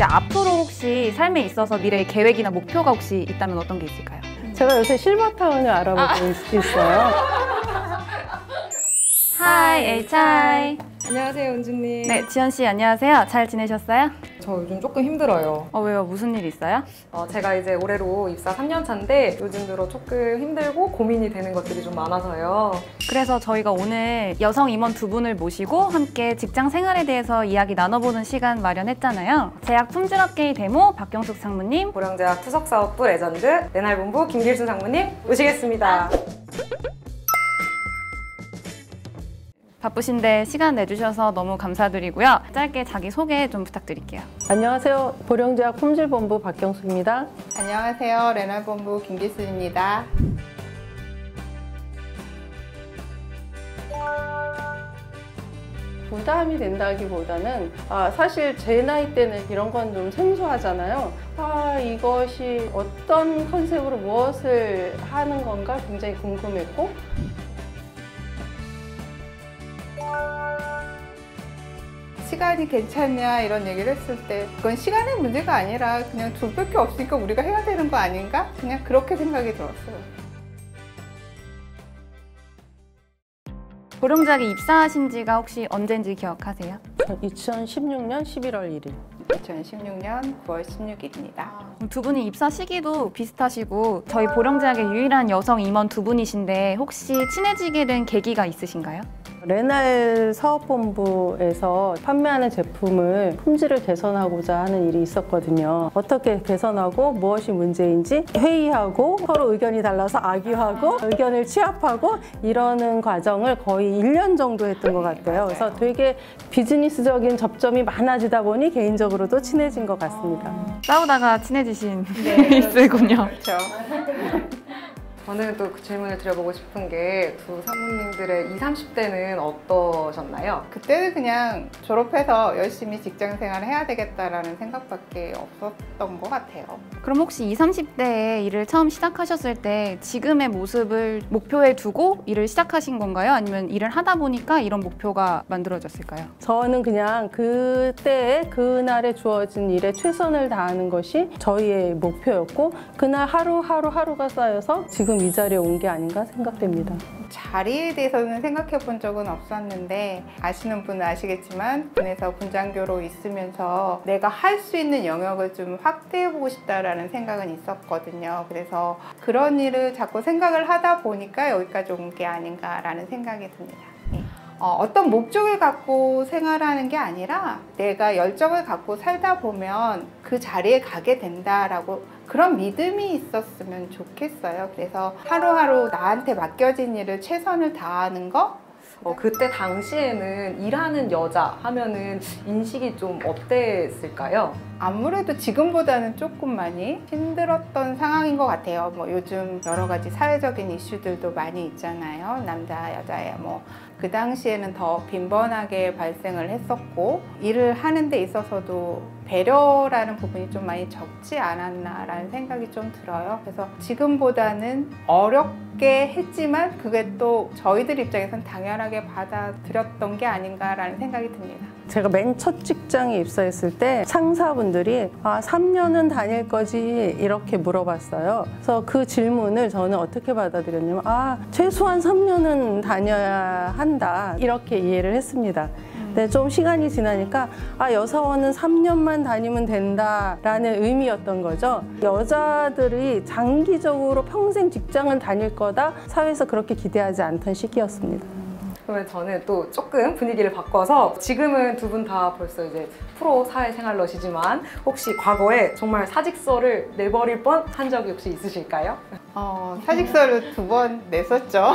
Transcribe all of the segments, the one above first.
앞으로 혹시 삶에 있어서 미래의 계획이나 목표가 혹시 있다면 어떤 게 있을까요? 제가 요새 실버타운을 알아보고 있어요. Hi, HI. 안녕하세요, 은주님. 네, 지연 씨 안녕하세요. 잘 지내셨어요? 저 요즘 조금 힘들어요. 왜요? 무슨 일 있어요? 제가 이제 올해로 입사 3년 차인데 요즘 들어 조금 힘들고 고민이 되는 것들이 좀 많아서요. 그래서 저희가 오늘 여성 임원 두 분을 모시고 함께 직장 생활에 대해서 이야기 나눠보는 시간 마련했잖아요. 제약 품질업계의 데모 박경숙 상무님, 고령제약 투석사업부 레전드 내날본부 김길순 상무님 모시겠습니다. 바쁘신데 시간 내주셔서 너무 감사드리고요. 짧게 자기소개 좀 부탁드릴게요. 안녕하세요. 보령제약 품질본부 박경숙입니다. 안녕하세요. 레날본부 김기순입니다. 부담이 된다기보다는 사실 제 나이 때는 이런 건 좀 생소하잖아요. 이것이 어떤 컨셉으로 무엇을 하는 건가 굉장히 궁금했고, 시간이 괜찮냐 이런 얘기를 했을 때 그건 시간의 문제가 아니라 그냥 둘 밖에 없으니까 우리가 해야 되는 거 아닌가? 그냥 그렇게 생각이 들었어요. 보령제약에 입사하신 지가 혹시 언제인지 기억하세요? 2016년 11월 1일. 2016년 9월 16일입니다. 두 분이 입사 시기도 비슷하시고 저희 보령제약의 유일한 여성 임원 두 분이신데 혹시 친해지게 된 계기가 있으신가요? 레날 사업본부에서 판매하는 제품을 품질을 개선하고자 하는 일이 있었거든요. 어떻게 개선하고 무엇이 문제인지 회의하고 서로 의견이 달라서 악유하고 의견을 취합하고 이러는 과정을 거의 1년 정도 했던 것 같아요. 그래서 되게 비즈니스적인 접점이 많아지다 보니 개인적으로도 친해진 것 같습니다. 싸우다가 친해지신 네, 있으군요. 그렇죠. 저는 또 그 질문을 드려보고 싶은 게 두 사모님들의 20, 30대는 어떠셨나요? 그때는 그냥 졸업해서 열심히 직장 생활을 해야 되겠다라는 생각밖에 없었던 것 같아요. 그럼 혹시 20, 30대에 일을 처음 시작하셨을 때 지금의 모습을 목표에 두고 일을 시작하신 건가요? 아니면 일을 하다 보니까 이런 목표가 만들어졌을까요? 저는 그냥 그때의 그날에 주어진 일에 최선을 다하는 것이 저희의 목표였고 그날 하루가 쌓여서 지금 이 자리에 온 게 아닌가 생각됩니다. 자리에 대해서는 생각해 본 적은 없었는데 아시는 분은 아시겠지만 군에서 군장교로 있으면서 내가 할 수 있는 영역을 좀 확대해 보고 싶다라는 생각은 있었거든요. 그래서 그런 일을 자꾸 생각을 하다 보니까 여기까지 온 게 아닌가라는 생각이 듭니다. 어떤 목적을 갖고 생활하는 게 아니라 내가 열정을 갖고 살다 보면 그 자리에 가게 된다라고 그런 믿음이 있었으면 좋겠어요. 그래서 하루하루 나한테 맡겨진 일을 최선을 다하는 거? 그때 당시에는 일하는 여자 하면은 인식이 좀 어땠을까요? 아무래도 지금보다는 조금 많이 힘들었던 상황인 것 같아요. 요즘 여러 가지 사회적인 이슈들도 많이 있잖아요. 남자, 여자의 그 당시에는 더 빈번하게 발생을 했었고 일을 하는 데 있어서도 배려라는 부분이 좀 많이 적지 않았나라는 생각이 좀 들어요. 그래서 지금보다는 어렵게 했지만 그게 또 저희들 입장에서는 당연하게 받아들였던 게 아닌가라는 생각이 듭니다. 제가 맨 첫 직장에 입사했을 때 상사분들이 3년은 다닐 거지 이렇게 물어봤어요. 그래서 그 질문을 저는 어떻게 받아들였냐면 최소한 3년은 다녀야 한다 이렇게 이해를 했습니다. 근데 좀 시간이 지나니까 여사원은 3년만 다니면 된다라는 의미였던 거죠. 여자들이 장기적으로 평생 직장을 다닐 거다 사회에서 그렇게 기대하지 않던 시기였습니다. 그러면 저는 또 조금 분위기를 바꿔서 지금은 두 분 다 벌써 이제 프로 사회생활러시지만 혹시 과거에 정말 사직서를 내버릴 뻔한 적이 혹시 있으실까요? 사직서를 2번 냈었죠.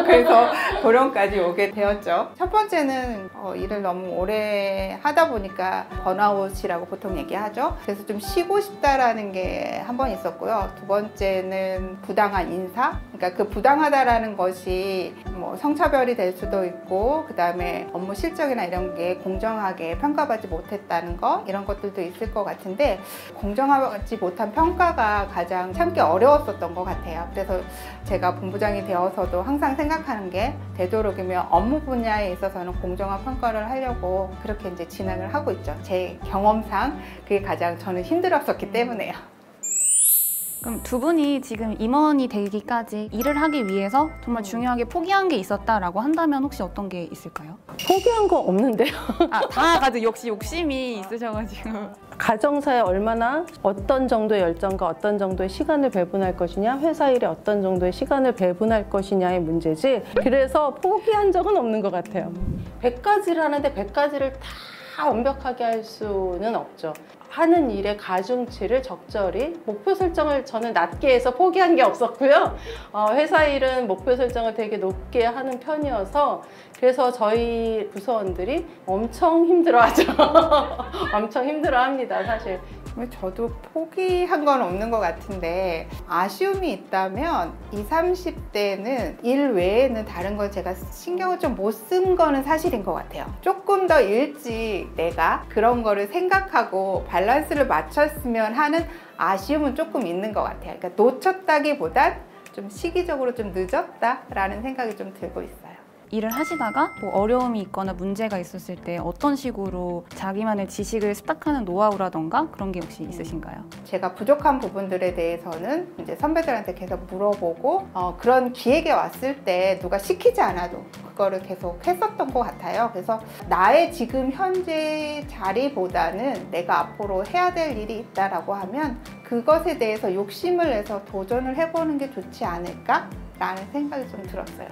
그래서 고령까지 오게 되었죠. 첫 번째는 일을 너무 오래 하다 보니까 번아웃이라고 보통 얘기하죠. 그래서 좀 쉬고 싶다라는 게 한 번 있었고요. 두 번째는 부당한 인사. 그러니까 그 부당하다라는 것이 성차별이 될 수도 있고 그 다음에 업무 실적이나 이런 게 공정하게 평가받지 못했다는 거 이런 것들도 있을 것 같은데 공정하지 못한 평가가 가장 참기 어려웠었던 것 같아요. 같아요. 그래서 제가 본부장이 되어서도 항상 생각하는 게 되도록이면 업무 분야에 있어서는 공정한 평가를 하려고 그렇게 이제 진행을 하고 있죠. 제 경험상 그게 가장 저는 힘들었었기 때문에요. 그럼 두 분이 지금 임원이 되기까지 일을 하기 위해서 정말 중요하게 포기한 게 있었다라고 한다면 혹시 어떤 게 있을까요? 포기한 거 없는데요. 다 가지고 역시 욕심이 있으셔가지고. 가정사에 얼마나 어떤 정도의 열정과 어떤 정도의 시간을 배분할 것이냐, 회사 일에 어떤 정도의 시간을 배분할 것이냐의 문제지, 그래서 포기한 적은 없는 것 같아요. 100가지를 하는데 100가지를 다 완벽하게 할 수는 없죠. 하는 일의 가중치를 적절히 목표 설정을 저는 낮게 해서 포기한 게 없었고요. 회사 일은 목표 설정을 되게 높게 하는 편이어서 그래서 저희 부서원들이 엄청 힘들어하죠. 엄청 힘들어합니다, 사실. 저도 포기한 건 없는 것 같은데 아쉬움이 있다면 20, 30대는 일 외에는 다른 걸 제가 신경을 좀 못 쓴 거는 사실인 것 같아요. 조금 더 일찍 내가 그런 거를 생각하고 밸런스를 맞췄으면 하는 아쉬움은 조금 있는 것 같아요. 그러니까 놓쳤다기보단 좀 시기적으로 좀 늦었다라는 생각이 좀 들고 있어요. 일을 하시다가 뭐 어려움이 있거나 문제가 있었을 때 어떤 식으로 자기만의 지식을 습득하는 노하우라던가 그런 게 혹시 있으신가요? 제가 부족한 부분들에 대해서는 이제 선배들한테 계속 물어보고 그런 기회가 왔을 때 누가 시키지 않아도 그거를 계속 했었던 것 같아요. 그래서 나의 지금 현재 자리보다는 내가 앞으로 해야 될 일이 있다라고 하면 그것에 대해서 욕심을 내서 도전을 해보는 게 좋지 않을까라는 생각이 좀 들었어요.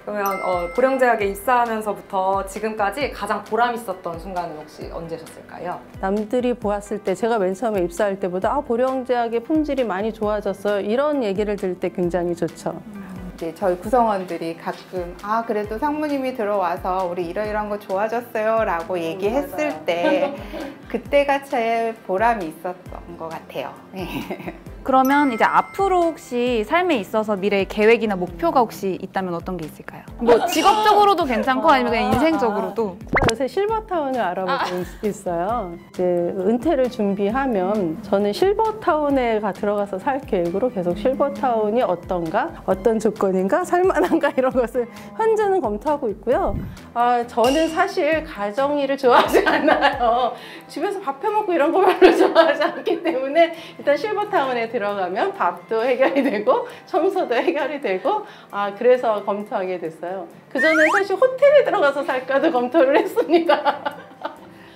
그러면 고령제약에 입사하면서부터 지금까지 가장 보람 있었던 순간은 혹시 언제셨을까요? 남들이 보았을 때, 제가 맨 처음에 입사할 때보다 보령제약의 품질이 많이 좋아졌어요, 이런 얘기를 들을 때 굉장히 좋죠. 이제 저희 구성원들이 가끔 그래도 상무님이 들어와서 우리 이러이러한 거 좋아졌어요 라고 얘기했을 때 그때가 제일 보람이 있었던 것 같아요. 그러면 이제 앞으로 혹시 삶에 있어서 미래의 계획이나 목표가 혹시 있다면 어떤 게 있을까요? 뭐 직업적으로도 괜찮고 아니면 그냥 인생적으로도. 요새 실버타운을 알아보고 있어요. 이제 은퇴를 준비하면 저는 실버타운에 들어가서 살 계획으로 계속 실버타운이 어떤가, 어떤 조건인가, 살만한가 이런 것을 현재는 검토하고 있고요. 저는 사실 가정일을 좋아하지 않아요. 집에서 밥 해먹고 이런 거 별로 좋아하지 않기 때문에 일단 실버타운에 들어가면 밥도 해결이 되고 청소도 해결이 되고 그래서 검토하게 됐어요. 그전에 사실 호텔에 들어가서 살까도 검토를 했습니다.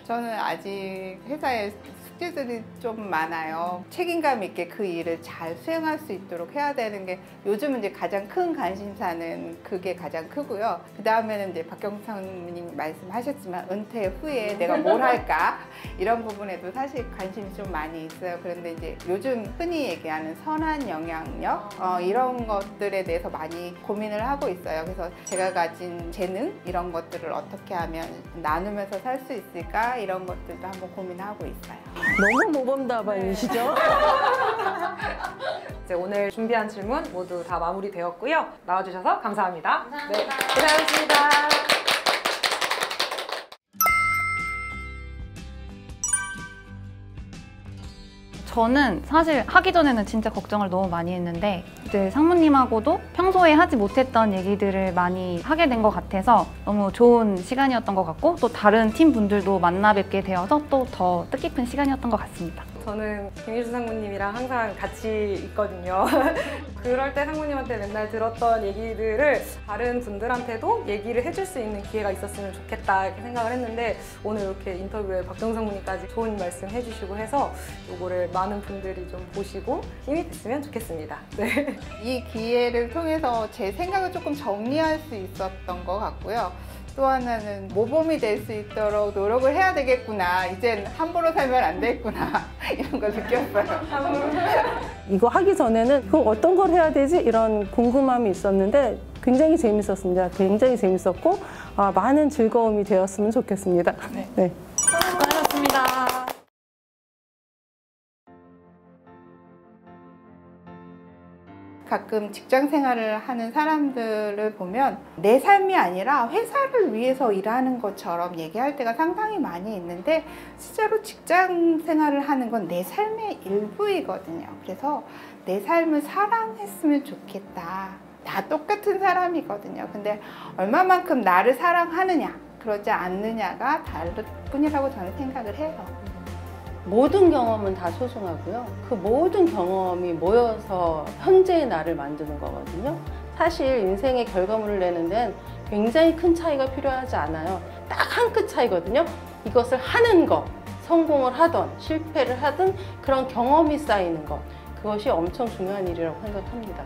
저는 아직 회사에 숙제들이 좀 많아요. 책임감 있게 그 일을 잘 수행할 수 있도록 해야 되는 게 요즘은 이제 가장 큰 관심사는 그게 가장 크고요. 그 다음에는 이제 박경선님 말씀하셨지만 은퇴 후에 내가 뭘 할까 이런 부분에도 사실 관심이 좀 많이 있어요. 그런데 이제 요즘 흔히 얘기하는 선한 영향력 이런 것들에 대해서 많이 고민을 하고 있어요. 그래서 제가 가진 재능 이런 것들을 어떻게 하면 나누면서 살 수 있을까 이런 것들도 한번 고민하고 있어요. 너무 모범답안이시죠? 이제 오늘 준비한 질문 모두 다 마무리되었고요. 나와주셔서 감사합니다. 네, 고생하셨습니다. 저는 사실 하기 전에는 진짜 걱정을 너무 많이 했는데 이제 상무님하고도 평소에 하지 못했던 얘기들을 많이 하게 된 것 같아서 너무 좋은 시간이었던 것 같고 또 다른 팀 분들도 만나 뵙게 되어서 또 더 뜻깊은 시간이었던 것 같습니다. 저는 김일수 상무님이랑 항상 같이 있거든요. 그럴 때 상무님한테 맨날 들었던 얘기들을 다른 분들한테도 얘기를 해줄 수 있는 기회가 있었으면 좋겠다 이렇게 생각을 했는데 오늘 이렇게 인터뷰에 박경 상무님까지 좋은 말씀 해주시고 해서 이거를 많은 분들이 좀 보시고 힘이 됐으면 좋겠습니다. 네. 이 기회를 통해서 제 생각을 조금 정리할 수 있었던 것 같고요. 또 하나는 모범이 될 수 있도록 노력을 해야 되겠구나. 이젠 함부로 살면 안 되겠구나. 이런 걸 느꼈어요. 이거 하기 전에는 어떤 걸 해야 되지? 이런 궁금함이 있었는데 굉장히 재밌었습니다. 굉장히 재밌었고 많은 즐거움이 되었으면 좋겠습니다. 네. 수고하셨습니다. 가끔 직장 생활을 하는 사람들을 보면 내 삶이 아니라 회사를 위해서 일하는 것처럼 얘기할 때가 상당히 많이 있는데 실제로 직장 생활을 하는 건 내 삶의 일부이거든요. 그래서 내 삶을 사랑했으면 좋겠다. 다 똑같은 사람이거든요. 근데 얼마만큼 나를 사랑하느냐, 그러지 않느냐가 다를 뿐이라고 저는 생각을 해요. 모든 경험은 다 소중하고요. 그 모든 경험이 모여서 현재의 나를 만드는 거거든요. 사실 인생의 결과물을 내는 데는 굉장히 큰 차이가 필요하지 않아요. 딱 한 끗 차이거든요. 이것을 하는 것, 성공을 하던 실패를 하든 그런 경험이 쌓이는 것, 그것이 엄청 중요한 일이라고 생각합니다.